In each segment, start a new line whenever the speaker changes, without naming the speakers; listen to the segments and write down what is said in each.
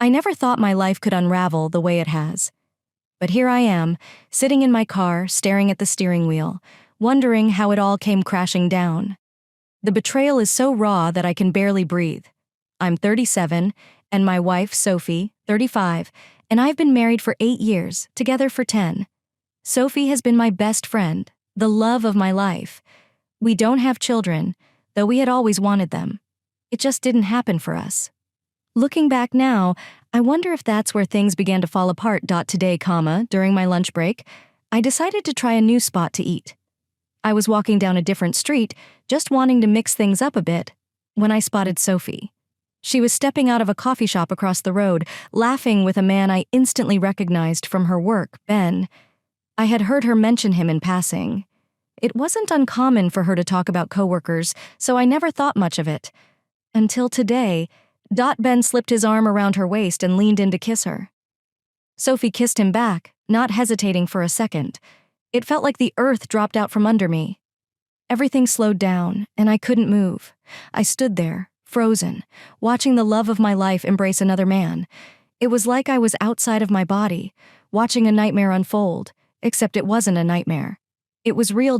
I never thought my life could unravel the way it has. But here I am, sitting in my car, staring at the steering wheel, wondering how it all came crashing down. The betrayal is so raw that I can barely breathe. I'm 37, and my wife, Sophie, 35, and I've been married for 8 years, together for 10. Sophie has been my best friend, the love of my life. We don't have children, though we had always wanted them. It just didn't happen for us. Looking back now, I wonder if that's where things began to fall apart. Today, during my lunch break, I decided to try a new spot to eat. I was walking down a different street, just wanting to mix things up a bit, when I spotted Sophie. She was stepping out of a coffee shop across the road, laughing with a man I instantly recognized from her work, Ben. I had heard her mention him in passing. It wasn't uncommon for her to talk about coworkers, so I never thought much of it. Until today, Ben slipped his arm around her waist and leaned in to kiss her. Sophie kissed him back, not hesitating for a second. It felt like the earth dropped out from under me. Everything slowed down, and I couldn't move. I stood there, frozen, watching the love of my life embrace another man. It was like I was outside of my body, watching a nightmare unfold, except it wasn't a nightmare. It was real.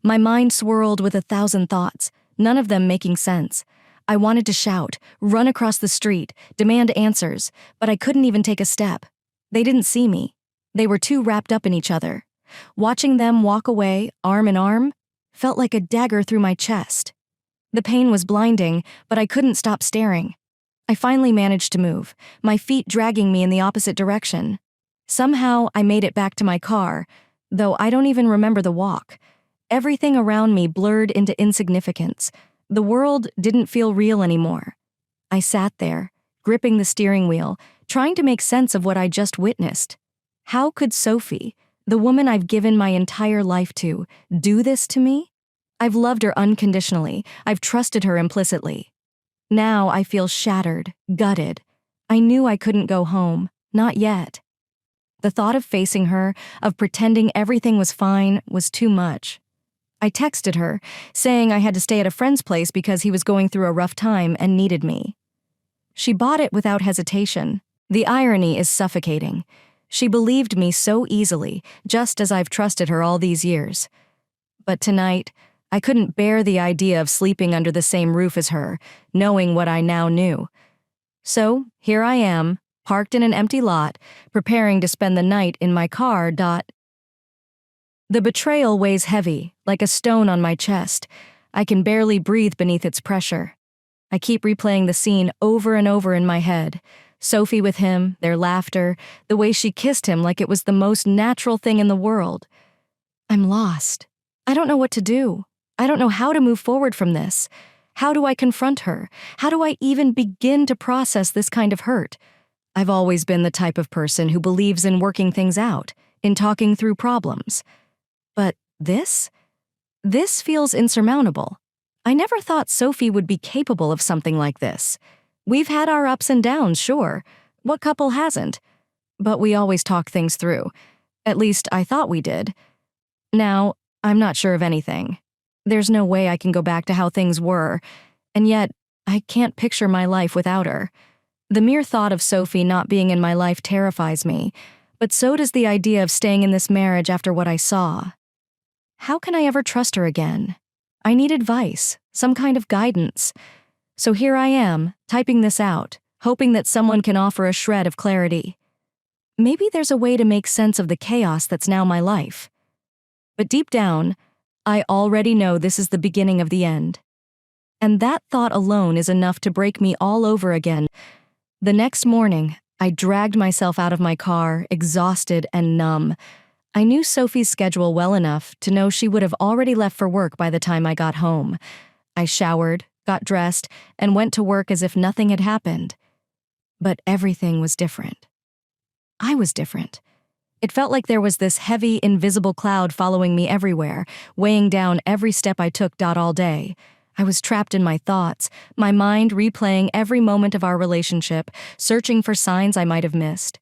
My mind swirled with 1,000 thoughts, none of them making sense. I wanted to shout, run across the street, demand answers, but I couldn't even take a step. They didn't see me. They were too wrapped up in each other. Watching them walk away, arm in arm, felt like a dagger through my chest. The pain was blinding, but I couldn't stop staring. I finally managed to move, my feet dragging me in the opposite direction. Somehow, I made it back to my car, though I don't even remember the walk. Everything around me blurred into insignificance. The world didn't feel real anymore. I sat there, gripping the steering wheel, trying to make sense of what I just witnessed. How could Sophie, the woman I've given my entire life to, do this to me? I've loved her unconditionally. I've trusted her implicitly. Now I feel shattered, gutted. I knew I couldn't go home. Not yet. The thought of facing her, of pretending everything was fine, was too much. I texted her, saying I had to stay at a friend's place because he was going through a rough time and needed me. She bought it without hesitation. The irony is suffocating. She believed me so easily, just as I've trusted her all these years. But tonight, I couldn't bear the idea of sleeping under the same roof as her, knowing what I now knew. So, here I am, parked in an empty lot, preparing to spend the night in my car. The betrayal weighs heavy, like a stone on my chest. I can barely breathe beneath its pressure. I keep replaying the scene over and over in my head. Sophie with him, their laughter, the way she kissed him like it was the most natural thing in the world. I'm lost. I don't know what to do. I don't know how to move forward from this. How do I confront her? How do I even begin to process this kind of hurt? I've always been the type of person who believes in working things out, in talking through problems. But this feels insurmountable. I never thought Sophie would be capable of something like this. We've had our ups and downs, sure. What couple hasn't? But we always talk things through. At least I thought we did. Now, I'm not sure of anything. There's no way I can go back to how things were, and yet I can't picture my life without her. The mere thought of Sophie not being in my life terrifies me, but so does the idea of staying in this marriage after what I saw. How can I ever trust her again? I need advice, some kind of guidance. So here I am, typing this out, hoping that someone can offer a shred of clarity. Maybe there's a way to make sense of the chaos that's now my life. But deep down, I already know this is the beginning of the end. And that thought alone is enough to break me all over again. The next morning, I dragged myself out of my car, exhausted and numb. I knew Sophie's schedule well enough to know she would have already left for work by the time I got home. I showered, got dressed, and went to work as if nothing had happened. But everything was different. I was different. It felt like there was this heavy, invisible cloud following me everywhere, weighing down every step I took all day. I was trapped in my thoughts, my mind replaying every moment of our relationship, searching for signs I might have missed.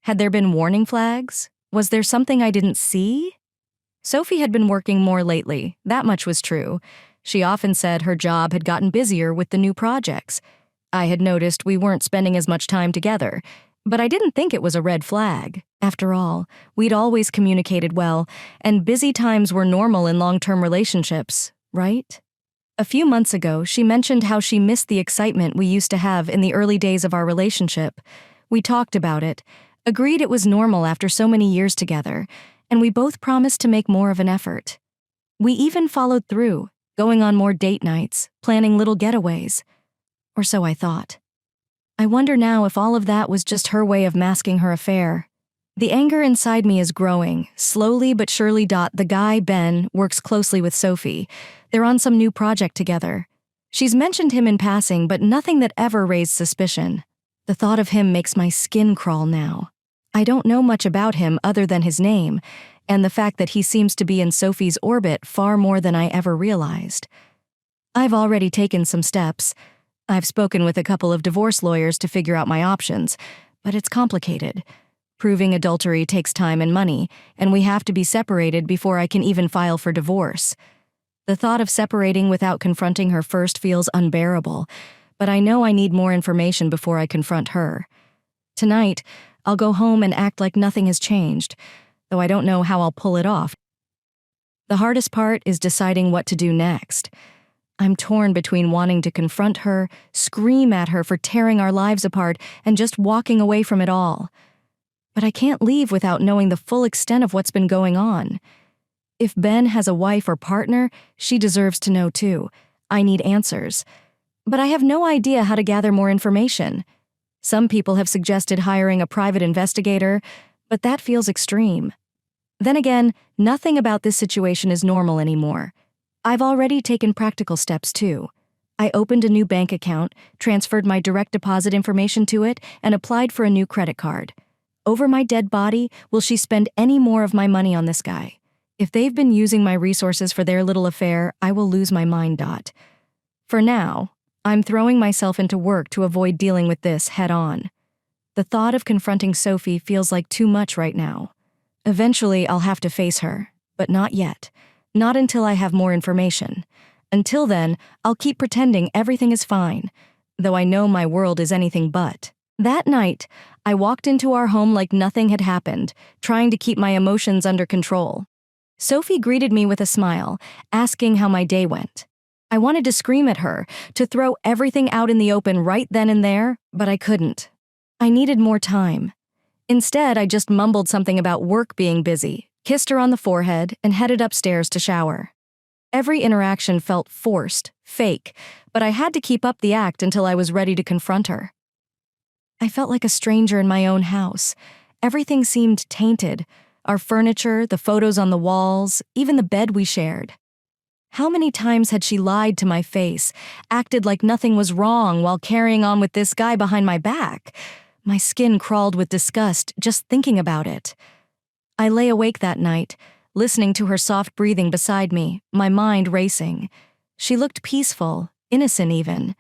Had there been warning flags? Was there something I didn't see? Sophie had been working more lately, that much was true. She often said her job had gotten busier with the new projects. I had noticed we weren't spending as much time together, but I didn't think it was a red flag. After all, we'd always communicated well, and busy times were normal in long-term relationships, right? A few months ago, she mentioned how she missed the excitement we used to have in the early days of our relationship. We talked about it, agreed it was normal after so many years together, and we both promised to make more of an effort. We even followed through, going on more date nights, planning little getaways. Or so I thought. I wonder now if all of that was just her way of masking her affair. The anger inside me is growing, slowly but surely. The guy, Ben, works closely with Sophie. They're on some new project together. She's mentioned him in passing, but nothing that ever raised suspicion. The thought of him makes my skin crawl now. I don't know much about him other than his name, and the fact that he seems to be in Sophie's orbit far more than I ever realized. I've already taken some steps. I've spoken with a couple of divorce lawyers to figure out my options, but it's complicated. Proving adultery takes time and money, and we have to be separated before I can even file for divorce. The thought of separating without confronting her first feels unbearable, but I know I need more information before I confront her. Tonight, I'll go home and act like nothing has changed, though I don't know how I'll pull it off. The hardest part is deciding what to do next. I'm torn between wanting to confront her, scream at her for tearing our lives apart, and just walking away from it all. But I can't leave without knowing the full extent of what's been going on. If Ben has a wife or partner, she deserves to know too. I need answers. But I have no idea how to gather more information. Some people have suggested hiring a private investigator, but that feels extreme. Then again, nothing about this situation is normal anymore. I've already taken practical steps too. I opened a new bank account, transferred my direct deposit information to it, and applied for a new credit card. Over my dead body, will she spend any more of my money on this guy? If they've been using my resources for their little affair, I will lose my mind. For now, I'm throwing myself into work to avoid dealing with this head on. The thought of confronting Sophie feels like too much right now. Eventually, I'll have to face her, but not yet. Not until I have more information. Until then, I'll keep pretending everything is fine, though I know my world is anything but. That night, I walked into our home like nothing had happened, trying to keep my emotions under control. Sophie greeted me with a smile, asking how my day went. I wanted to scream at her, to throw everything out in the open right then and there, but I couldn't. I needed more time. Instead, I just mumbled something about work being busy, kissed her on the forehead, and headed upstairs to shower. Every interaction felt forced, fake, but I had to keep up the act until I was ready to confront her. I felt like a stranger in my own house. Everything seemed tainted. Our furniture, the photos on the walls, even the bed we shared. How many times had she lied to my face, acted like nothing was wrong while carrying on with this guy behind my back? My skin crawled with disgust just thinking about it. I lay awake that night, listening to her soft breathing beside me, my mind racing. She looked peaceful, innocent even.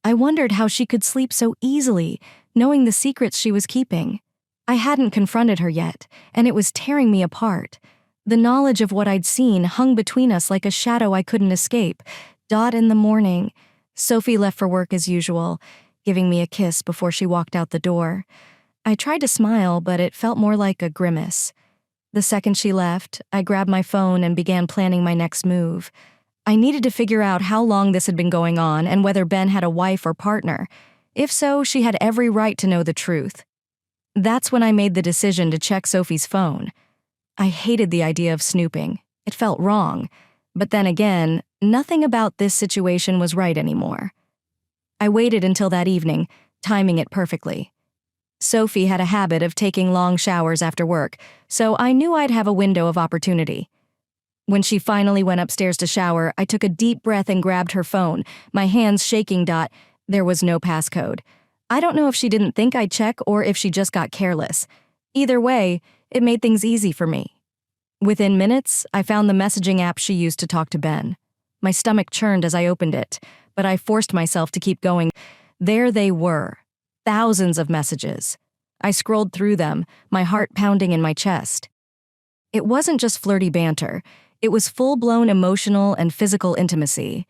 I wondered how she could sleep so easily, knowing the secrets she was keeping. I hadn't confronted her yet, and it was tearing me apart. The knowledge of what I'd seen hung between us like a shadow I couldn't escape. In the morning, Sophie left for work as usual, giving me a kiss before she walked out the door. I tried to smile, but it felt more like a grimace. The second she left, I grabbed my phone and began planning my next move. I needed to figure out how long this had been going on and whether Ben had a wife or partner. If so, she had every right to know the truth. That's when I made the decision to check Sophie's phone. I hated the idea of snooping. It felt wrong. But then again, nothing about this situation was right anymore. I waited until that evening, timing it perfectly. Sophie had a habit of taking long showers after work, so I knew I'd have a window of opportunity. When she finally went upstairs to shower, I took a deep breath and grabbed her phone, my hands shaking. There was no passcode. I don't know if she didn't think I'd check or if she just got careless. Either way, it made things easy for me. Within minutes, I found the messaging app she used to talk to Ben. My stomach churned as I opened it, but I forced myself to keep going. There they were, thousands of messages. I scrolled through them, my heart pounding in my chest. It wasn't just flirty banter. It was full-blown emotional and physical intimacy.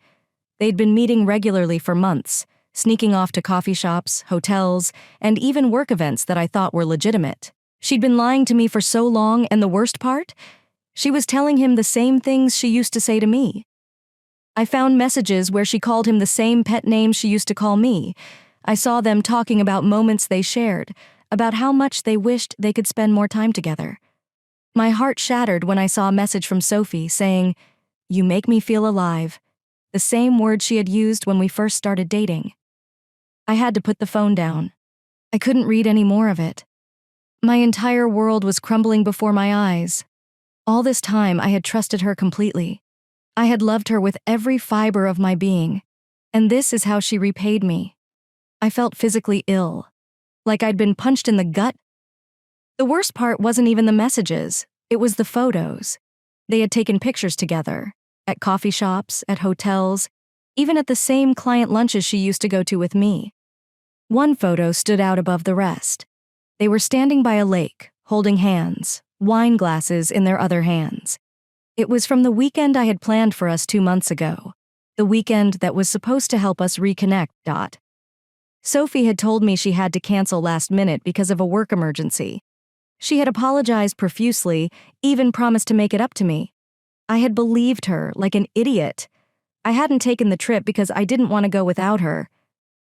They'd been meeting regularly for months, sneaking off to coffee shops, hotels, and even work events that I thought were legitimate. She'd been lying to me for so long, and the worst part? She was telling him the same things she used to say to me. I found messages where she called him the same pet names she used to call me. I saw them talking about moments they shared, about how much they wished they could spend more time together. My heart shattered when I saw a message from Sophie saying, "You make me feel alive," the same word she had used when we first started dating. I had to put the phone down. I couldn't read any more of it. My entire world was crumbling before my eyes. All this time I had trusted her completely. I had loved her with every fiber of my being. And this is how she repaid me. I felt physically ill, like I'd been punched in the gut. The worst part wasn't even the messages, it was the photos. They had taken pictures together, at coffee shops, at hotels, even at the same client lunches she used to go to with me. One photo stood out above the rest. They were standing by a lake, holding hands, wine glasses in their other hands. It was from the weekend I had planned for us 2 months ago, the weekend that was supposed to help us reconnect. Sophie had told me she had to cancel last minute because of a work emergency. She had apologized profusely, even promised to make it up to me. I had believed her like an idiot. I hadn't taken the trip because I didn't want to go without her.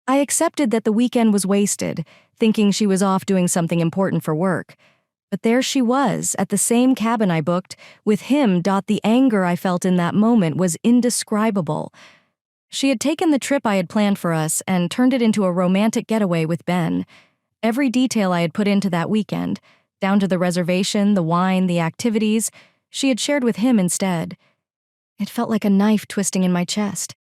I accepted that the weekend was wasted, thinking she was off doing something important for work. But there she was, at the same cabin I booked, with him. The anger I felt in that moment was indescribable. She had taken the trip I had planned for us and turned it into a romantic getaway with Ben. Every detail I had put into that weekend, down to the reservation, the wine, the activities, she had shared with him instead. It felt like a knife twisting in my chest.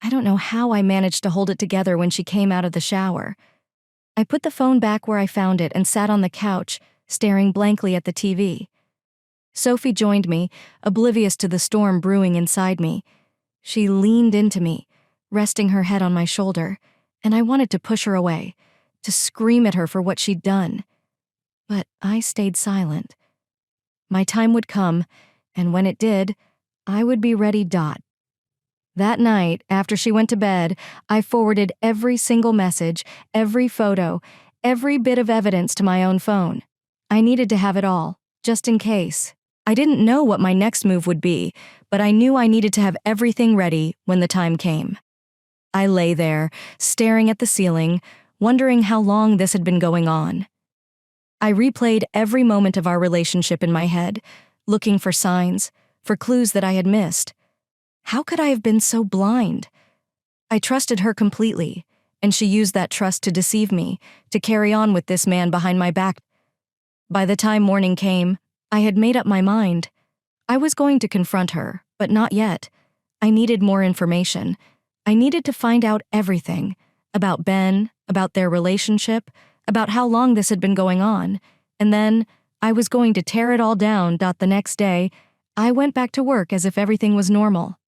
I don't know how I managed to hold it together when she came out of the shower. I put the phone back where I found it and sat on the couch, staring blankly at the TV. Sophie joined me, oblivious to the storm brewing inside me. She leaned into me, resting her head on my shoulder, and I wanted to push her away, to scream at her for what she'd done. But I stayed silent. My time would come, and when it did, I would be ready. That night, after she went to bed, I forwarded every single message, every photo, every bit of evidence to my own phone. I needed to have it all, just in case. I didn't know what my next move would be, but I knew I needed to have everything ready when the time came. I lay there, staring at the ceiling, wondering how long this had been going on. I replayed every moment of our relationship in my head, looking for signs, for clues that I had missed. How could I have been so blind? I trusted her completely, and she used that trust to deceive me, to carry on with this man behind my back. By the time morning came, I had made up my mind. I was going to confront her, but not yet. I needed more information. I needed to find out everything, about Ben, about their relationship, about how long this had been going on, and then I was going to tear it all down. The next day, I went back to work as if everything was normal.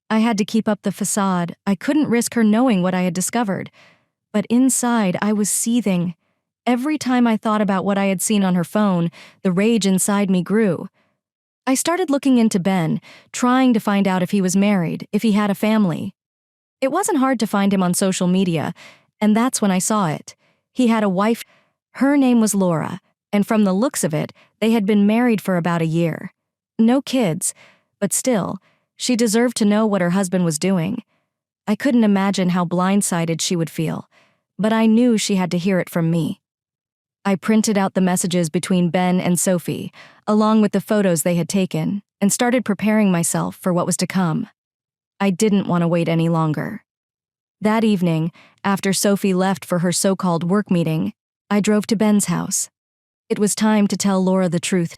I had to keep up the facade. I couldn't risk her knowing what I had discovered. But inside, I was seething. Every time I thought about what I had seen on her phone, the rage inside me grew. I started looking into Ben, trying to find out if he was married, if he had a family. It wasn't hard to find him on social media, and that's when I saw it. He had a wife. Her name was Laura, and from the looks of it, they had been married for about a year. No kids, but still, she deserved to know what her husband was doing. I couldn't imagine how blindsided she would feel, but I knew she had to hear it from me. I printed out the messages between Ben and Sophie, along with the photos they had taken, and started preparing myself for what was to come. I didn't want to wait any longer. That evening, after Sophie left for her so-called work meeting, I drove to Ben's house. It was time to tell Laura the truth.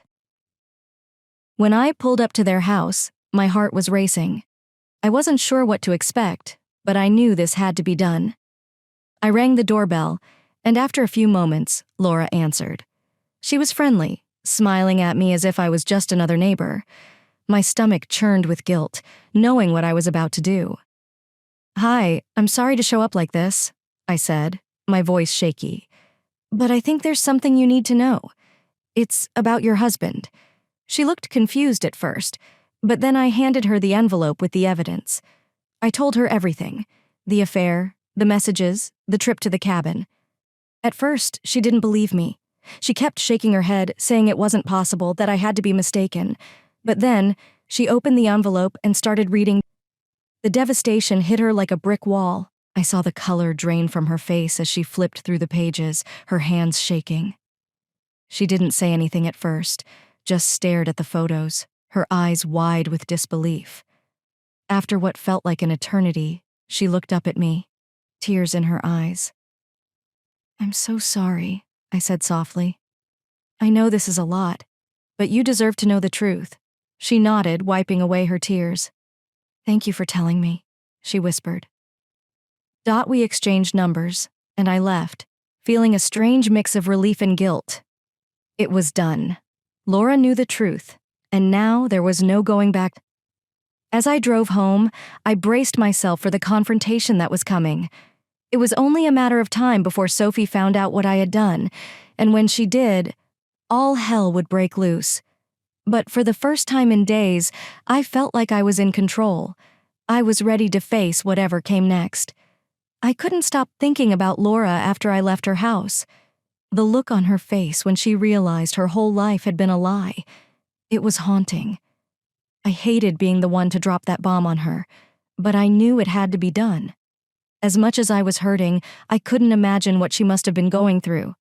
When I pulled up to their house, my heart was racing. I wasn't sure what to expect, but I knew this had to be done. I rang the doorbell, and after a few moments, Laura answered. She was friendly, smiling at me as if I was just another neighbor. My stomach churned with guilt, knowing what I was about to do. "Hi, I'm sorry to show up like this," I said, my voice shaky. "But I think there's something you need to know. It's about your husband." She looked confused at first, but then I handed her the envelope with the evidence. I told her everything: the affair, The messages, the trip to the cabin. At first, she didn't believe me. She kept shaking her head, saying it wasn't possible, that I had to be mistaken. But then, she opened the envelope and started reading. The devastation hit her like a brick wall. I saw the color drain from her face as she flipped through the pages, her hands shaking. She didn't say anything at first, just stared at the photos, her eyes wide with disbelief. After what felt like an eternity, she looked up at me, tears in her eyes. "I'm so sorry," I said softly. "I know this is a lot, but you deserve to know the truth." She nodded, wiping away her tears. "Thank you for telling me," she whispered. We exchanged numbers, and I left, feeling a strange mix of relief and guilt. It was done. Laura knew the truth, and now there was no going back. As I drove home, I braced myself for the confrontation that was coming. It was only a matter of time before Sophie found out what I had done, and when she did, all hell would break loose. But for the first time in days, I felt like I was in control. I was ready to face whatever came next. I couldn't stop thinking about Laura after I left her house. The look on her face when she realized her whole life had been a lie. It was haunting. I hated being the one to drop that bomb on her, but I knew it had to be done. As much as I was hurting, I couldn't imagine what she must have been going through.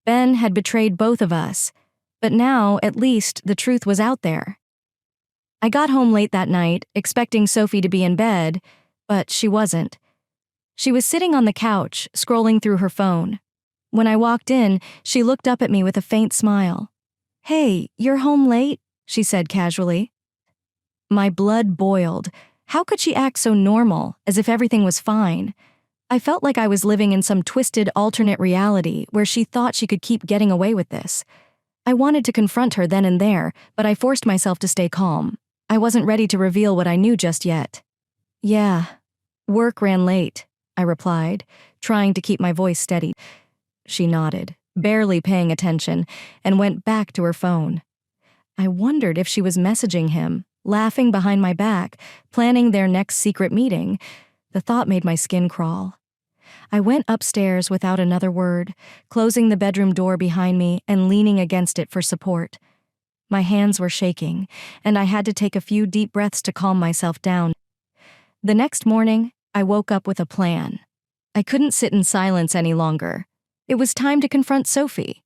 Ben had betrayed both of us, but now, at least, the truth was out there. I got home late that night, expecting Sophie to be in bed, but she wasn't. She was sitting on the couch, scrolling through her phone. When I walked in, she looked up at me with a faint smile. "Hey, you're home late?" she said casually. My blood boiled. How could she act so normal, as if everything was fine? I felt like I was living in some twisted alternate reality where she thought she could keep getting away with this. I wanted to confront her then and there, but I forced myself to stay calm. I wasn't ready to reveal what I knew just yet. "Yeah, work ran late," I replied, trying to keep my voice steady. She nodded, barely paying attention, and went back to her phone. I wondered if she was messaging him, laughing behind my back, planning their next secret meeting. The thought made my skin crawl. I went upstairs without another word, closing the bedroom door behind me and leaning against it for support. My hands were shaking, and I had to take a few deep breaths to calm myself down. The next morning, I woke up with a plan. I couldn't sit in silence any longer. It was time to confront Sophie.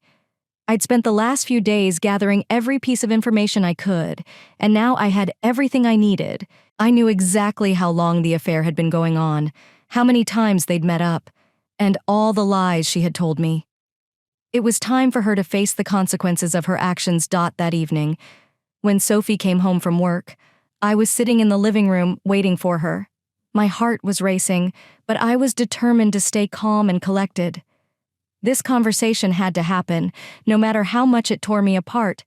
I'd spent the last few days gathering every piece of information I could, and now I had everything I needed. I knew exactly how long the affair had been going on, how many times they'd met up, and all the lies she had told me. It was time for her to face the consequences of her actions. That evening, when Sophie came home from work, I was sitting in the living room waiting for her. My heart was racing, but I was determined to stay calm and collected. This conversation had to happen, no matter how much it tore me apart.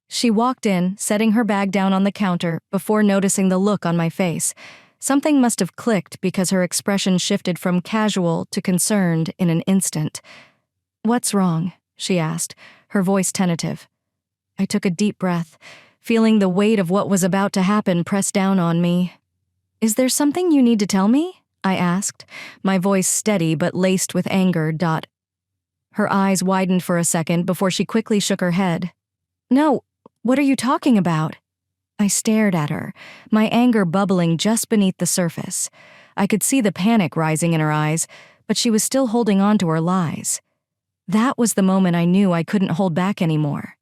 She walked in, setting her bag down on the counter before noticing the look on my face. Something must have clicked because her expression shifted from casual to concerned in an instant. "What's wrong?" she asked, her voice tentative. I took a deep breath, feeling the weight of what was about to happen press down on me. "Is there something you need to tell me?" I asked, my voice steady but laced with anger. Her eyes widened for a second before she quickly shook her head. "No, what are you talking about?" I stared at her, my anger bubbling just beneath the surface. I could see the panic rising in her eyes, but she was still holding on to her lies. That was the moment I knew I couldn't hold back anymore.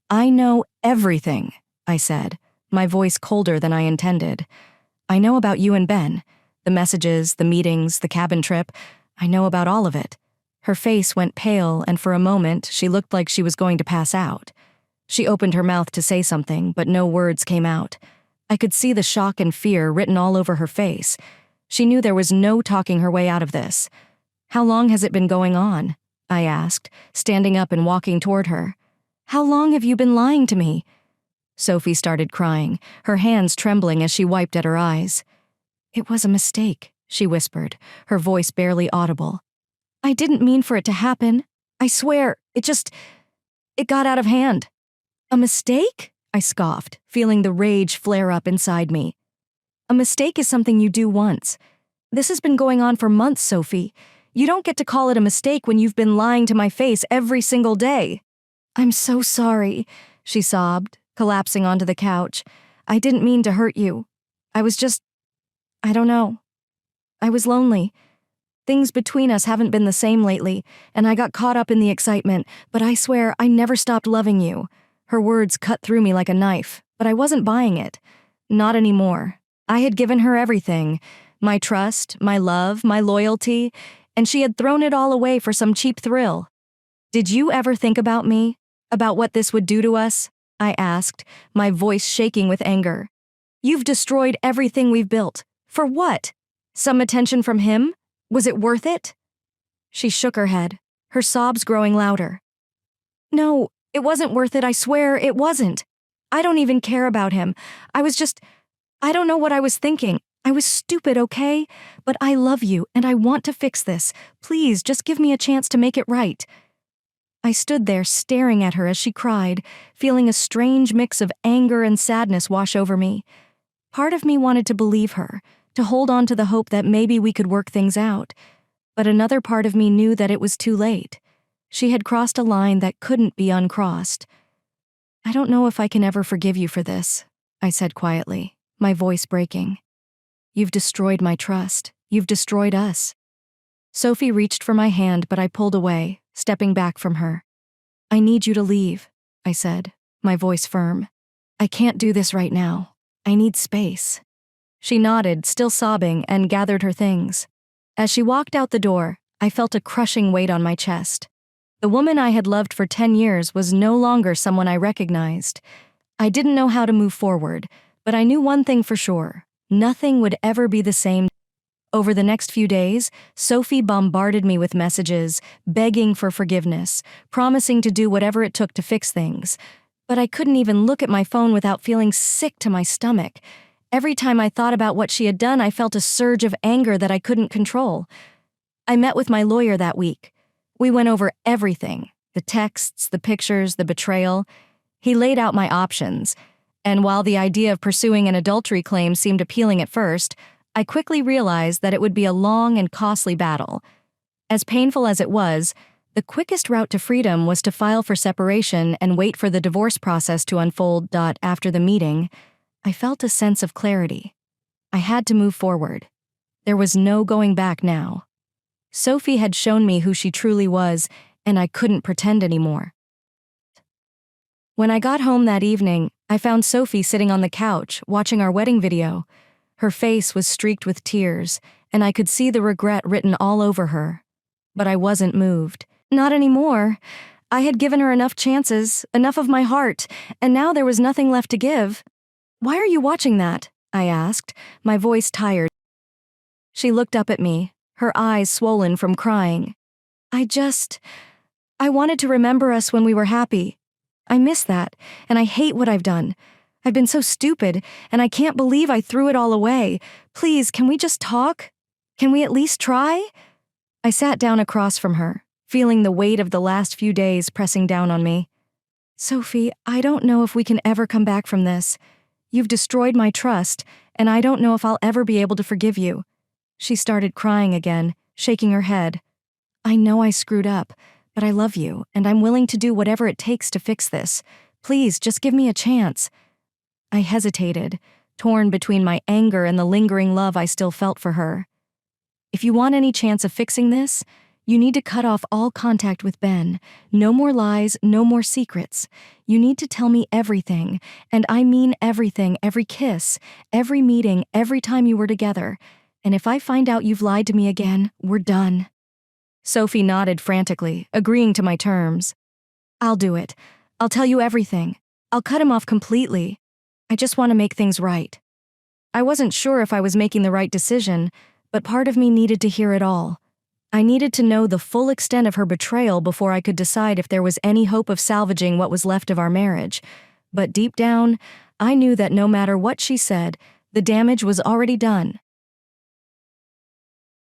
"I know everything," I said, my voice colder than I intended. "I know about you and Ben. The messages, the meetings, the cabin trip. I know about all of it." Her face went pale, and for a moment, she looked like she was going to pass out. She opened her mouth to say something, but no words came out. I could see the shock and fear written all over her face. She knew there was no talking her way out of this. "How long has it been going on?" I asked, standing up and walking toward her. "How long have you been lying to me?" Sophie started crying, her hands trembling as she wiped at her eyes. "It was a mistake," she whispered, her voice barely audible. "I didn't mean for it to happen. I swear, it got out of hand." "A mistake?" I scoffed, feeling the rage flare up inside me. "A mistake is something you do once. This has been going on for months, Sophie. You don't get to call it a mistake when you've been lying to my face every single day. I'm so sorry, she sobbed, collapsing onto the couch. I didn't mean to hurt you. I don't know. I was lonely. Things between us haven't been the same lately, and I got caught up in the excitement, but I swear I never stopped loving you. Her words cut through me like a knife, but I wasn't buying it. Not anymore. I had given her everything. My trust, my love, my loyalty, and she had thrown it all away for some cheap thrill. Did you ever think about me? About what this would do to us? I asked, my voice shaking with anger. You've destroyed everything we've built. For what? Some attention from him? Was it worth it? She shook her head, her sobs growing louder. No, it wasn't worth it, I swear it wasn't. I don't even care about him. I don't know what I was thinking. I was stupid, okay? But I love you, and I want to fix this. Please, just give me a chance to make it right. I stood there staring at her as she cried, feeling a strange mix of anger and sadness wash over me. Part of me wanted to believe her, to hold on to the hope that maybe we could work things out. But another part of me knew that it was too late. She had crossed a line that couldn't be uncrossed. I don't know if I can ever forgive you for this, I said quietly, my voice breaking. You've destroyed my trust. You've destroyed us. Sophie reached for my hand, but I pulled away, stepping back from her. I need you to leave, I said, my voice firm. I can't do this right now. I need space. She nodded, still sobbing, and gathered her things. As she walked out the door, I felt a crushing weight on my chest. The woman I had loved for 10 years was no longer someone I recognized. I didn't know how to move forward, but I knew one thing for sure. Nothing would ever be the same. Over the next few days, Sophie bombarded me with messages, begging for forgiveness, promising to do whatever it took to fix things. But I couldn't even look at my phone without feeling sick to my stomach. Every time I thought about what she had done, I felt a surge of anger that I couldn't control. I met with my lawyer that week. We went over everything, the texts, the pictures, the betrayal. He laid out my options. And while the idea of pursuing an adultery claim seemed appealing at first, I quickly realized that it would be a long and costly battle. As painful as it was, the quickest route to freedom was to file for separation and wait for the divorce process to unfold. After the meeting, I felt a sense of clarity. I had to move forward. There was no going back now. Sophie had shown me who she truly was, and I couldn't pretend anymore. When I got home that evening, I found Sophie sitting on the couch, watching our wedding video. Her face was streaked with tears, and I could see the regret written all over her. But I wasn't moved. Not anymore. I had given her enough chances, enough of my heart, and now there was nothing left to give. Why are you watching that? I asked, my voice tired. She looked up at me, her eyes swollen from crying. I wanted to remember us when we were happy. I miss that, and I hate what I've done. I've been so stupid, and I can't believe I threw it all away. Please, can we just talk? Can we at least try? I sat down across from her, feeling the weight of the last few days pressing down on me. Sophie, I don't know if we can ever come back from this. You've destroyed my trust, and I don't know if I'll ever be able to forgive you. She started crying again, shaking her head. I know I screwed up, but I love you, and I'm willing to do whatever it takes to fix this. Please, just give me a chance. I hesitated, torn between my anger and the lingering love I still felt for her. If you want any chance of fixing this, you need to cut off all contact with Ben. No more lies, no more secrets. You need to tell me everything, and I mean everything, every kiss, every meeting, every time you were together. And if I find out you've lied to me again, we're done. Sophie nodded frantically, agreeing to my terms. I'll do it. I'll tell you everything. I'll cut him off completely. I just want to make things right. I wasn't sure if I was making the right decision, but part of me needed to hear it all. I needed to know the full extent of her betrayal before I could decide if there was any hope of salvaging what was left of our marriage. But deep down, I knew that no matter what she said, the damage was already done.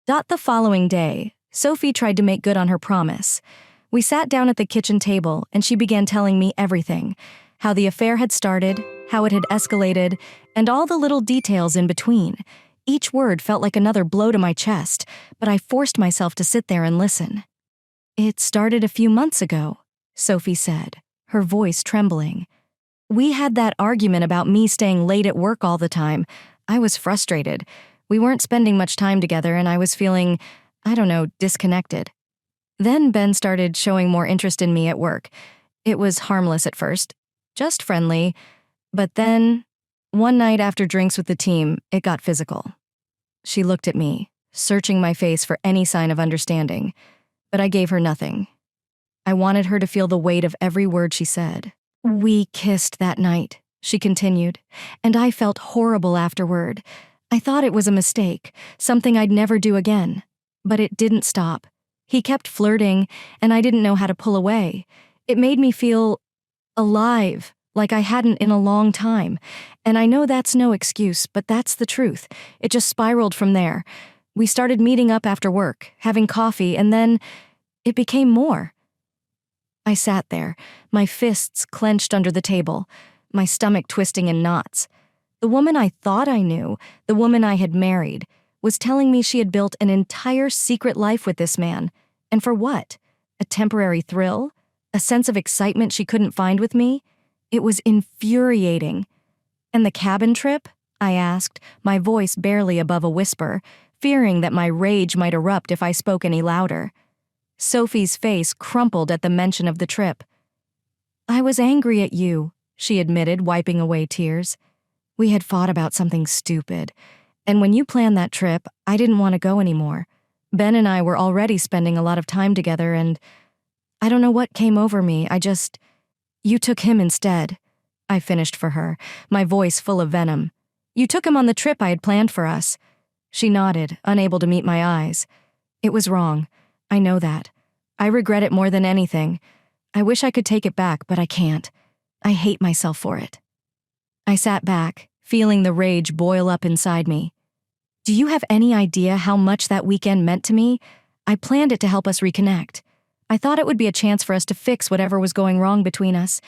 The following day, Sophie tried to make good on her promise. We sat down at the kitchen table, and she began telling me everything. How the affair had started, how it had escalated, and all the little details in between. Each word felt like another blow to my chest, but I forced myself to sit there and listen. "It started a few months ago," Sophie said, her voice trembling. "We had that argument about me staying late at work all the time. I was frustrated. We weren't spending much time together and I was feeling, disconnected. Then Ben started showing more interest in me at work. It was harmless at first, just friendly. But then, one night after drinks with the team, it got physical." She looked at me, searching my face for any sign of understanding, but I gave her nothing. I wanted her to feel the weight of every word she said. "We kissed that night," she continued, "and I felt horrible afterward. I thought it was a mistake, something I'd never do again. But it didn't stop. He kept flirting, and I didn't know how to pull away. It made me feel alive, like I hadn't in a long time. And I know that's no excuse, but that's the truth. It just spiraled from there. We started meeting up after work, having coffee, and then it became more." I sat there, my fists clenched under the table, my stomach twisting in knots. The woman I thought I knew, the woman I had married, was telling me she had built an entire secret life with this man. And for what? A temporary thrill? A sense of excitement she couldn't find with me? It was infuriating. "And the cabin trip?" I asked, my voice barely above a whisper, fearing that my rage might erupt if I spoke any louder. Sophie's face crumpled at the mention of the trip. "I was angry at you," she admitted, wiping away tears. "We had fought about something stupid. And when you planned that trip, I didn't want to go anymore. Ben and I were already spending a lot of time together, and I don't know what came over me. You took him instead," I finished for her, my voice full of venom. "You took him on the trip I had planned for us." She nodded, unable to meet my eyes. "It was wrong. I know that. I regret it more than anything. I wish I could take it back, but I can't. I hate myself for it." I sat back, feeling the rage boil up inside me. "Do you have any idea how much that weekend meant to me? I planned it to help us reconnect. I thought it would be a chance for us to fix whatever was going wrong between us.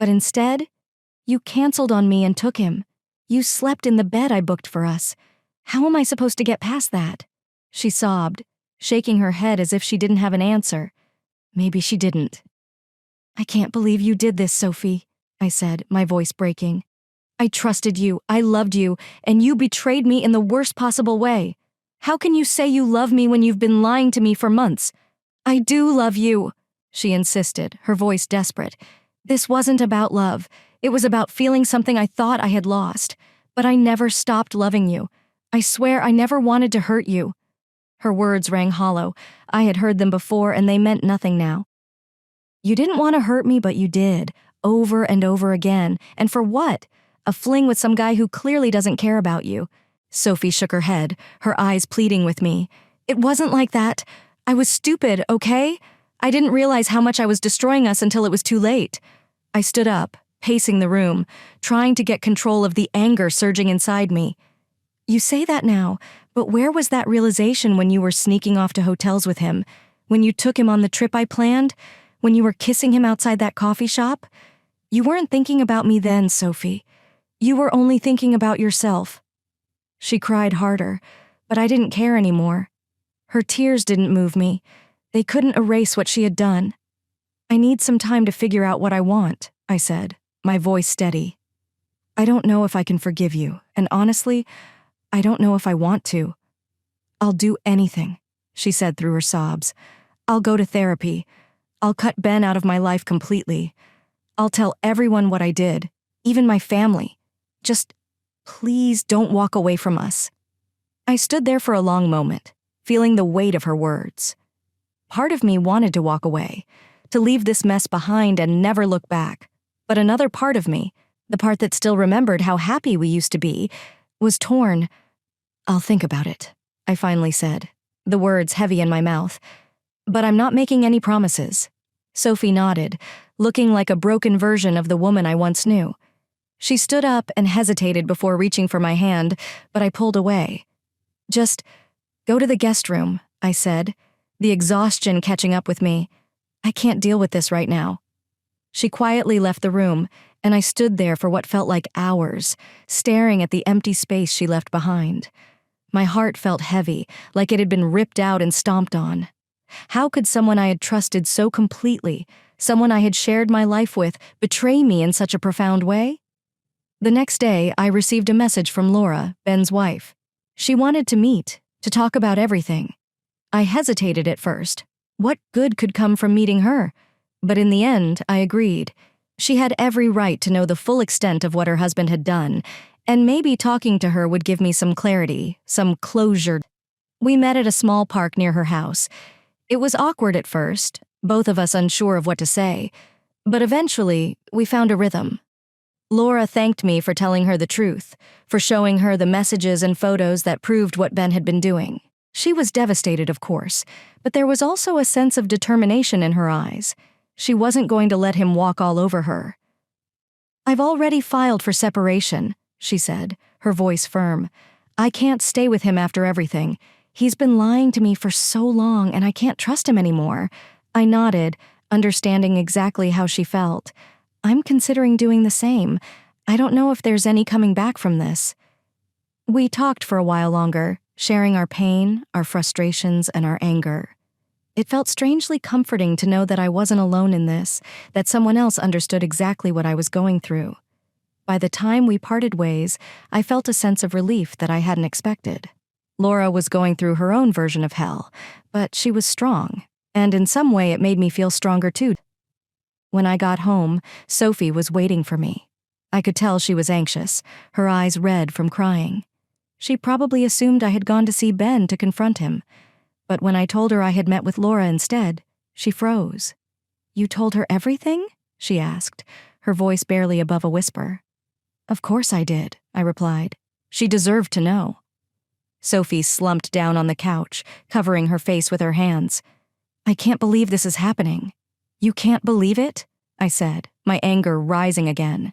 But instead, you canceled on me and took him. You slept in the bed I booked for us. How am I supposed to get past that?" She sobbed, shaking her head as if she didn't have an answer. Maybe she didn't. "I can't believe you did this, Sophie," I said, my voice breaking. "I trusted you, I loved you, and you betrayed me in the worst possible way. How can you say you love me when you've been lying to me for months?" "I do love you," she insisted, her voice desperate. "This wasn't about love. It was about feeling something I thought I had lost. But I never stopped loving you. I swear I never wanted to hurt you." Her words rang hollow. I had heard them before, and they meant nothing now. "You didn't want to hurt me, but you did, over and over again. And for what? A fling with some guy who clearly doesn't care about you." Sophie shook her head, her eyes pleading with me. "It wasn't like that. I was stupid, okay? I didn't realize how much I was destroying us until it was too late." I stood up, pacing the room, trying to get control of the anger surging inside me. "You say that now, but where was that realization when you were sneaking off to hotels with him? When you took him on the trip I planned? When you were kissing him outside that coffee shop? You weren't thinking about me then, Sophie. You were only thinking about yourself." She cried harder, but I didn't care anymore. Her tears didn't move me. They couldn't erase what she had done. "I need some time to figure out what I want," I said, my voice steady. "I don't know if I can forgive you, and honestly, I don't know if I want to." "I'll do anything," she said through her sobs. "I'll go to therapy. I'll cut Ben out of my life completely. I'll tell everyone what I did, even my family. Just, please don't walk away from us." I stood there for a long moment, feeling the weight of her words. Part of me wanted to walk away, to leave this mess behind and never look back. But another part of me, the part that still remembered how happy we used to be, was torn. "I'll think about it," I finally said, the words heavy in my mouth. "But I'm not making any promises." Sophie nodded, looking like a broken version of the woman I once knew. She stood up and hesitated before reaching for my hand, but I pulled away. "Just go to the guest room," I said, the exhaustion catching up with me. "I can't deal with this right now." She quietly left the room, and I stood there for what felt like hours, staring at the empty space she left behind. My heart felt heavy, like it had been ripped out and stomped on. How could someone I had trusted so completely, someone I had shared my life with, betray me in such a profound way? The next day, I received a message from Laura, Ben's wife. She wanted to meet, to talk about everything. I hesitated at first. What good could come from meeting her? But in the end, I agreed. She had every right to know the full extent of what her husband had done, and maybe talking to her would give me some clarity, some closure. We met at a small park near her house. It was awkward at first, both of us unsure of what to say, but eventually, we found a rhythm. Laura thanked me for telling her the truth, for showing her the messages and photos that proved what Ben had been doing. She was devastated, of course, but there was also a sense of determination in her eyes. She wasn't going to let him walk all over her. "I've already filed for separation," she said, her voice firm. "I can't stay with him after everything. He's been lying to me for so long, and I can't trust him anymore." I nodded, understanding exactly how she felt. "I'm considering doing the same. I don't know if there's any coming back from this." We talked for a while longer, sharing our pain, our frustrations, and our anger. It felt strangely comforting to know that I wasn't alone in this, that someone else understood exactly what I was going through. By the time we parted ways, I felt a sense of relief that I hadn't expected. Laura was going through her own version of hell, but she was strong, and in some way it made me feel stronger too. When I got home, Sophie was waiting for me. I could tell she was anxious, her eyes red from crying. She probably assumed I had gone to see Ben to confront him, but when I told her I had met with Laura instead, she froze. "You told her everything?" she asked, her voice barely above a whisper. "Of course I did," I replied. "She deserved to know." Sophie slumped down on the couch, covering her face with her hands. "I can't believe this is happening." "You can't believe it?" I said, my anger rising again.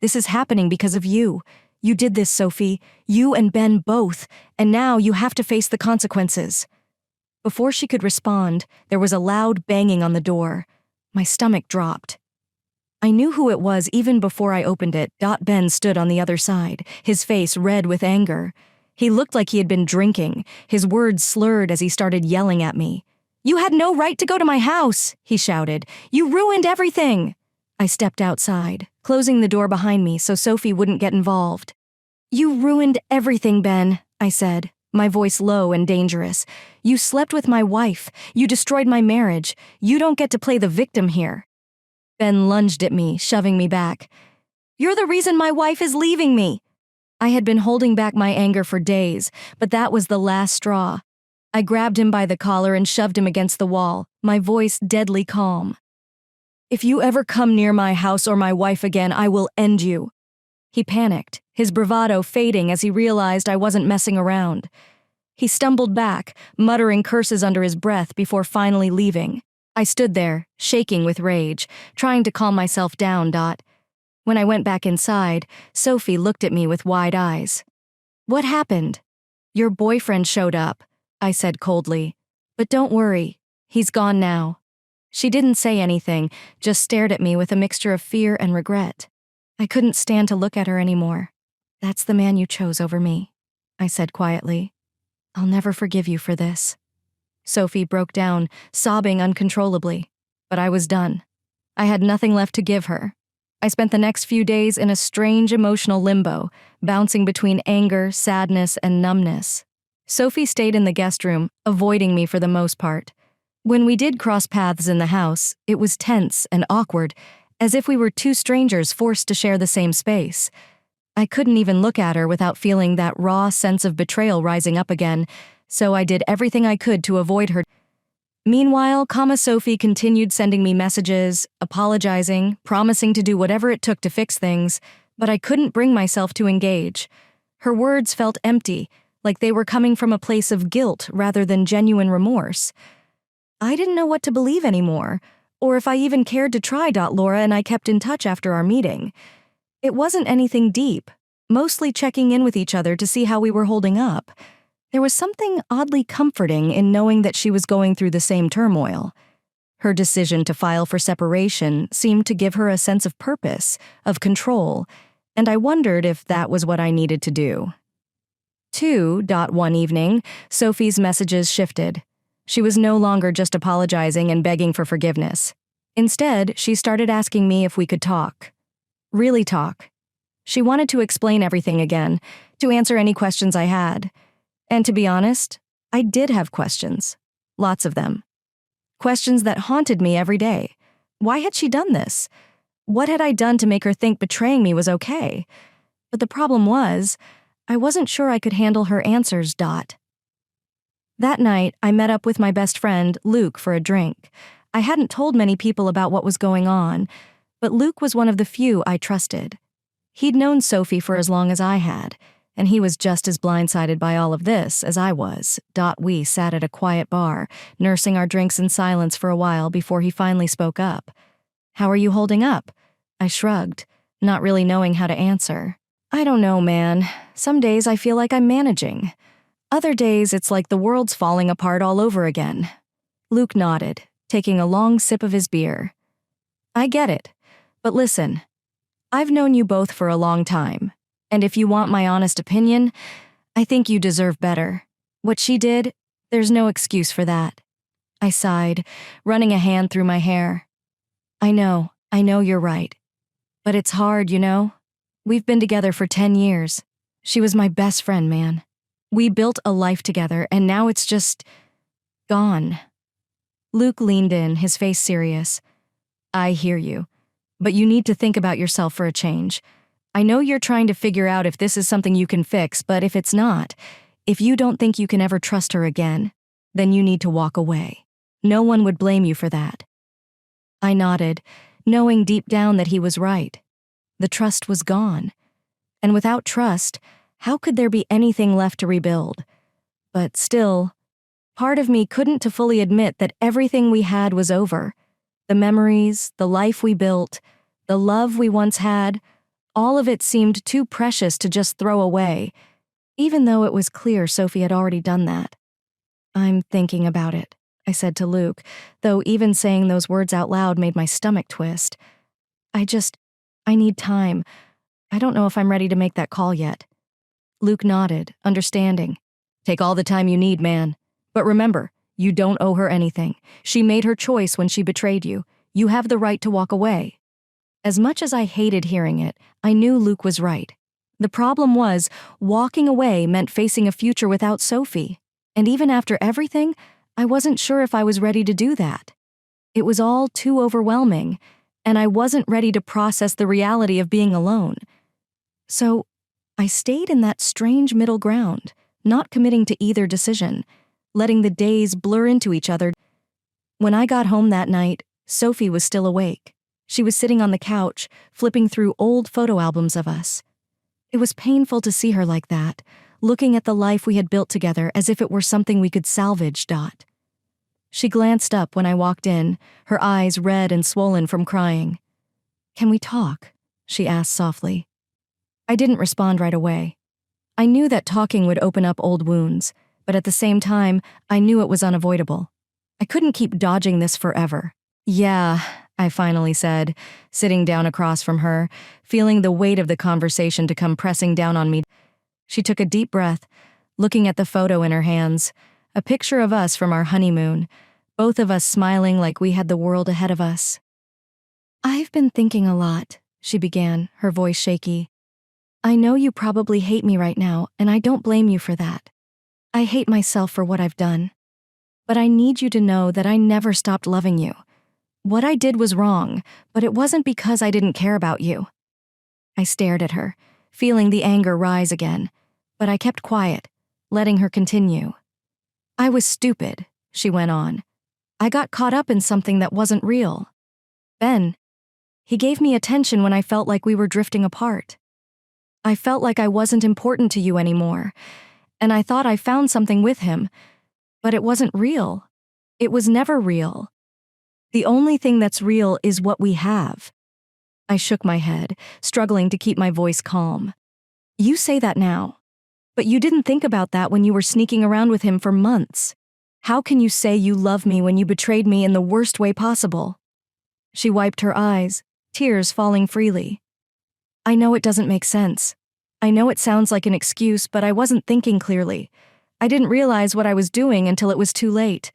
"This is happening because of you. You did this, Sophie. You and Ben both, and now you have to face the consequences." Before she could respond, there was a loud banging on the door. My stomach dropped. I knew who it was even before I opened it. Ben stood on the other side, his face red with anger. He looked like he had been drinking, his words slurred as he started yelling at me. "You had no right to go to my house," he shouted. "You ruined everything." I stepped outside, closing the door behind me so Sophie wouldn't get involved. "You ruined everything, Ben," I said, my voice low and dangerous. "You slept with my wife. You destroyed my marriage. You don't get to play the victim here." Ben lunged at me, shoving me back. "You're the reason my wife is leaving me." I had been holding back my anger for days, but that was the last straw. I grabbed him by the collar and shoved him against the wall, my voice deadly calm. "If you ever come near my house or my wife again, I will end you." He panicked, his bravado fading as he realized I wasn't messing around. He stumbled back, muttering curses under his breath before finally leaving. I stood there, shaking with rage, trying to calm myself down. When I went back inside, Sophie looked at me with wide eyes. "What happened?" "Your boyfriend showed up," I said coldly. "But don't worry, he's gone now." She didn't say anything, just stared at me with a mixture of fear and regret. I couldn't stand to look at her anymore. "That's the man you chose over me," I said quietly. "I'll never forgive you for this." Sophie broke down, sobbing uncontrollably. But I was done. I had nothing left to give her. I spent the next few days in a strange emotional limbo, bouncing between anger, sadness, and numbness. Sophie stayed in the guest room, avoiding me for the most part. When we did cross paths in the house, it was tense and awkward, as if we were two strangers forced to share the same space. I couldn't even look at her without feeling that raw sense of betrayal rising up again, so I did everything I could to avoid her. Meanwhile, Sophie continued sending me messages, apologizing, promising to do whatever it took to fix things, but I couldn't bring myself to engage. Her words felt empty, like they were coming from a place of guilt rather than genuine remorse. I didn't know what to believe anymore, or if I even cared to try. Laura and I kept in touch after our meeting. It wasn't anything deep, mostly checking in with each other to see how we were holding up. There was something oddly comforting in knowing that she was going through the same turmoil. Her decision to file for separation seemed to give her a sense of purpose, of control, and I wondered if that was what I needed to do. One evening, Sophie's messages shifted. She was no longer just apologizing and begging for forgiveness. Instead, she started asking me if we could talk. Really talk. She wanted to explain everything again, to answer any questions I had. And to be honest, I did have questions. Lots of them. Questions that haunted me every day. Why had she done this? What had I done to make her think betraying me was okay? But the problem was, I wasn't sure I could handle her answers. That night, I met up with my best friend, Luke, for a drink. I hadn't told many people about what was going on, but Luke was one of the few I trusted. He'd known Sophie for as long as I had, and he was just as blindsided by all of this as I was. We sat at a quiet bar, nursing our drinks in silence for a while before he finally spoke up. "How are you holding up?" I shrugged, not really knowing how to answer. "I don't know, man. Some days I feel like I'm managing. Other days it's like the world's falling apart all over again." Luke nodded, taking a long sip of his beer. "I get it. But listen, I've known you both for a long time, and if you want my honest opinion, I think you deserve better. What she did, there's no excuse for that." I sighed, running a hand through my hair. I know you're right. But it's hard, you know? We've been together for 10 years. She was my best friend, man. We built a life together, and now it's just gone." Luke leaned in, his face serious. "I hear you. But you need to think about yourself for a change. I know you're trying to figure out if this is something you can fix, but if it's not, if you don't think you can ever trust her again, then you need to walk away. No one would blame you for that." I nodded, knowing deep down that he was right. The trust was gone. And without trust, how could there be anything left to rebuild? But still, part of me couldn't to fully admit that everything we had was over. The memories, the life we built, the love we once had, all of it seemed too precious to just throw away, even though it was clear Sophie had already done that. "I'm thinking about it," I said to Luke, though even saying those words out loud made my stomach twist. I need time. I don't know if I'm ready to make that call yet." Luke nodded, understanding. "Take all the time you need, man. But remember, you don't owe her anything. She made her choice when she betrayed you. You have the right to walk away." As much as I hated hearing it, I knew Luke was right. The problem was, walking away meant facing a future without Sophie. And even after everything, I wasn't sure if I was ready to do that. It was all too overwhelming, and I wasn't ready to process the reality of being alone. So I stayed in that strange middle ground, not committing to either decision, letting the days blur into each other. When I got home that night, Sophie was still awake. She was sitting on the couch, flipping through old photo albums of us. It was painful to see her like that, looking at the life we had built together as if it were something we could salvage. She glanced up when I walked in, her eyes red and swollen from crying. "Can we talk?" she asked softly. I didn't respond right away. I knew that talking would open up old wounds, but at the same time, I knew it was unavoidable. I couldn't keep dodging this forever. "Yeah," I finally said, sitting down across from her, feeling the weight of the conversation to come pressing down on me. She took a deep breath, looking at the photo in her hands, a picture of us from our honeymoon, both of us smiling like we had the world ahead of us. "I've been thinking a lot," she began, her voice shaky. "I know you probably hate me right now, and I don't blame you for that. I hate myself for what I've done. But I need you to know that I never stopped loving you. What I did was wrong, but it wasn't because I didn't care about you." I stared at her, feeling the anger rise again, but I kept quiet, letting her continue. "I was stupid," she went on. "I got caught up in something that wasn't real. Ben, he gave me attention when I felt like we were drifting apart. I felt like I wasn't important to you anymore, and I thought I found something with him, but it wasn't real. It was never real. The only thing that's real is what we have." I shook my head, struggling to keep my voice calm. "You say that now, but you didn't think about that when you were sneaking around with him for months. How can you say you love me when you betrayed me in the worst way possible?" She wiped her eyes, tears falling freely. "I know it doesn't make sense. I know it sounds like an excuse, but I wasn't thinking clearly. I didn't realize what I was doing until it was too late.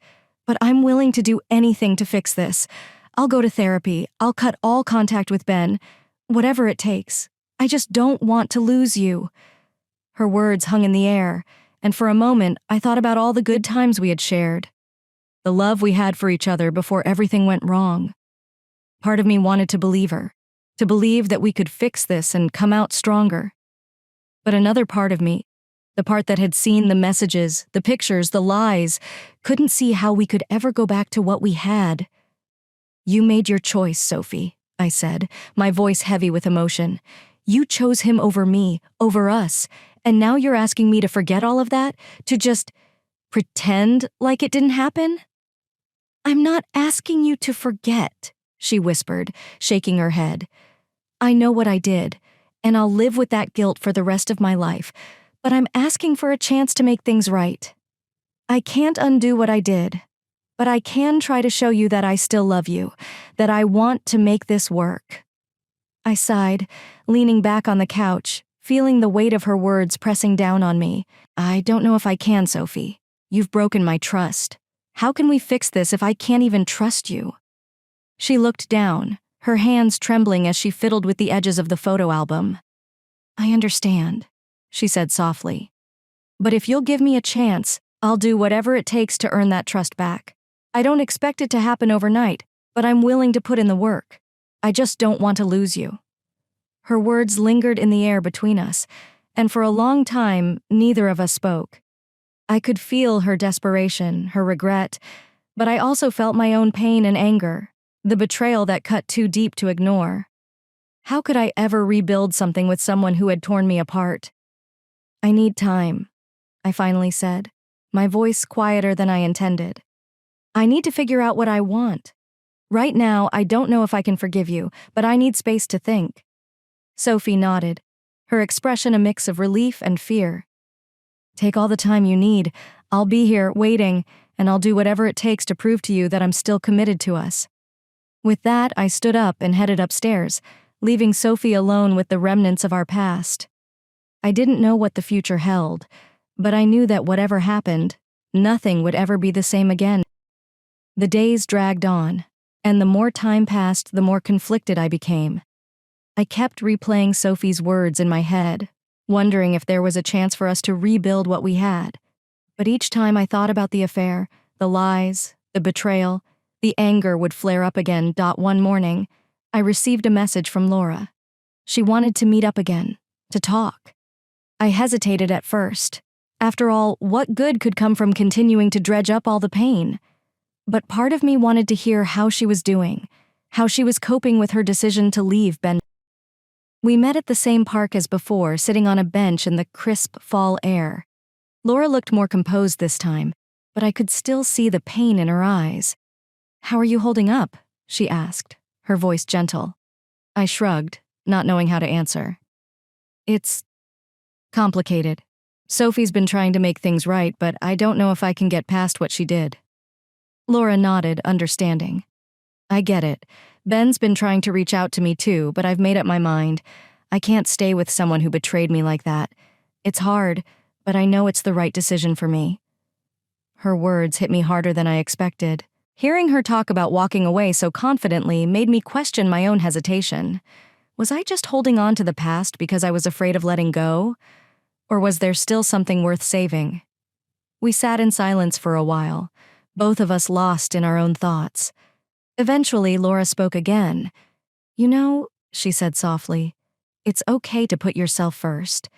But I'm willing to do anything to fix this. I'll go to therapy. I'll cut all contact with Ben. Whatever it takes. I just don't want to lose you." Her words hung in the air, and for a moment I thought about all the good times we had shared. The love we had for each other before everything went wrong. Part of me wanted to believe her, to believe that we could fix this and come out stronger. But another part of me, the part that had seen the messages, the pictures, the lies, couldn't see how we could ever go back to what we had. "You made your choice, Sophie," I said, my voice heavy with emotion. "You chose him over me, over us, and now you're asking me to forget all of that? To just pretend like it didn't happen?" "I'm not asking you to forget," she whispered, shaking her head. "I know what I did, and I'll live with that guilt for the rest of my life, but I'm asking for a chance to make things right. I can't undo what I did, but I can try to show you that I still love you, that I want to make this work." I sighed, leaning back on the couch, feeling the weight of her words pressing down on me. "I don't know if I can, Sophie. You've broken my trust. How can we fix this if I can't even trust you?" She looked down, her hands trembling as she fiddled with the edges of the photo album. "I understand," she said softly. "But if you'll give me a chance, I'll do whatever it takes to earn that trust back. I don't expect it to happen overnight, but I'm willing to put in the work. I just don't want to lose you." Her words lingered in the air between us, and for a long time, neither of us spoke. I could feel her desperation, her regret, but I also felt my own pain and anger, the betrayal that cut too deep to ignore. How could I ever rebuild something with someone who had torn me apart? "I need time," I finally said, my voice quieter than I intended. "I need to figure out what I want. Right now, I don't know if I can forgive you, but I need space to think." Sophie nodded, her expression a mix of relief and fear. "Take all the time you need. I'll be here, waiting, and I'll do whatever it takes to prove to you that I'm still committed to us." With that, I stood up and headed upstairs, leaving Sophie alone with the remnants of our past. I didn't know what the future held, but I knew that whatever happened, nothing would ever be the same again. The days dragged on, and the more time passed, the more conflicted I became. I kept replaying Sophie's words in my head, wondering if there was a chance for us to rebuild what we had. But each time I thought about the affair, the lies, the betrayal, the anger would flare up again. One morning, I received a message from Laura. She wanted to meet up again, to talk. I hesitated at first. After all, what good could come from continuing to dredge up all the pain? But part of me wanted to hear how she was doing, how she was coping with her decision to leave Ben. We met at the same park as before, sitting on a bench in the crisp fall air. Laura looked more composed this time, but I could still see the pain in her eyes. "How are you holding up?" she asked, her voice gentle. I shrugged, not knowing how to answer. "It's complicated. Sophie's been trying to make things right, but I don't know if I can get past what she did." Laura nodded, understanding. "I get it. Ben's been trying to reach out to me too, but I've made up my mind. I can't stay with someone who betrayed me like that. It's hard, but I know it's the right decision for me." Her words hit me harder than I expected. Hearing her talk about walking away so confidently made me question my own hesitation. Was I just holding on to the past because I was afraid of letting go? Or was there still something worth saving? We sat in silence for a while, both of us lost in our own thoughts. Eventually, Laura spoke again. "You know," she said softly, "it's okay to put yourself first.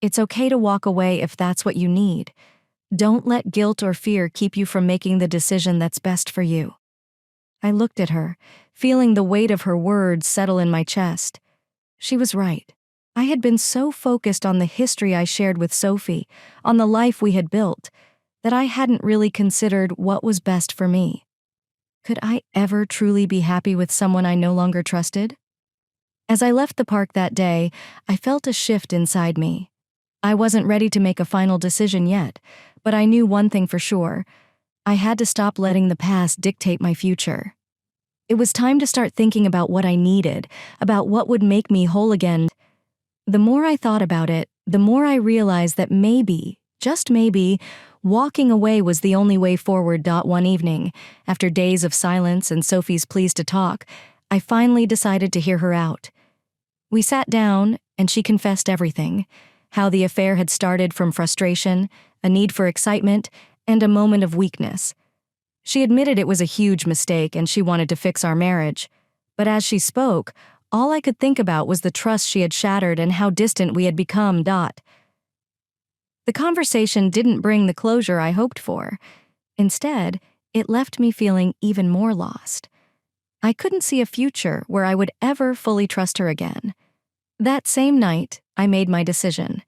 It's okay to walk away if that's what you need. Don't let guilt or fear keep you from making the decision that's best for you." I looked at her, feeling the weight of her words settle in my chest. She was right. I had been so focused on the history I shared with Sophie, on the life we had built, that I hadn't really considered what was best for me. Could I ever truly be happy with someone I no longer trusted? As I left the park that day, I felt a shift inside me. I wasn't ready to make a final decision yet, but I knew one thing for sure. I had to stop letting the past dictate my future. It was time to start thinking about what I needed, about what would make me whole again. The more I thought about it, the more I realized that maybe, just maybe, walking away was the only way forward. One evening, after days of silence and Sophie's pleas to talk, I finally decided to hear her out. We sat down, and she confessed everything: how the affair had started from frustration, a need for excitement, and a moment of weakness. She admitted it was a huge mistake and she wanted to fix our marriage. But as she spoke, all I could think about was the trust she had shattered and how distant we had become. The conversation didn't bring the closure I hoped for. Instead, it left me feeling even more lost. I couldn't see a future where I would ever fully trust her again. That same night, I made my decision.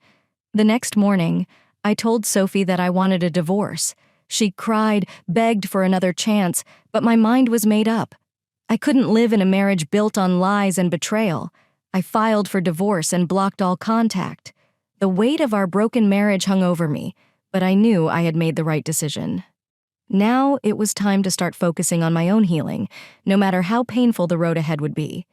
The next morning, I told Sophie that I wanted a divorce. She cried, begged for another chance, but my mind was made up. I couldn't live in a marriage built on lies and betrayal. I filed for divorce and blocked all contact. The weight of our broken marriage hung over me, but I knew I had made the right decision. Now it was time to start focusing on my own healing, no matter how painful the road ahead would be.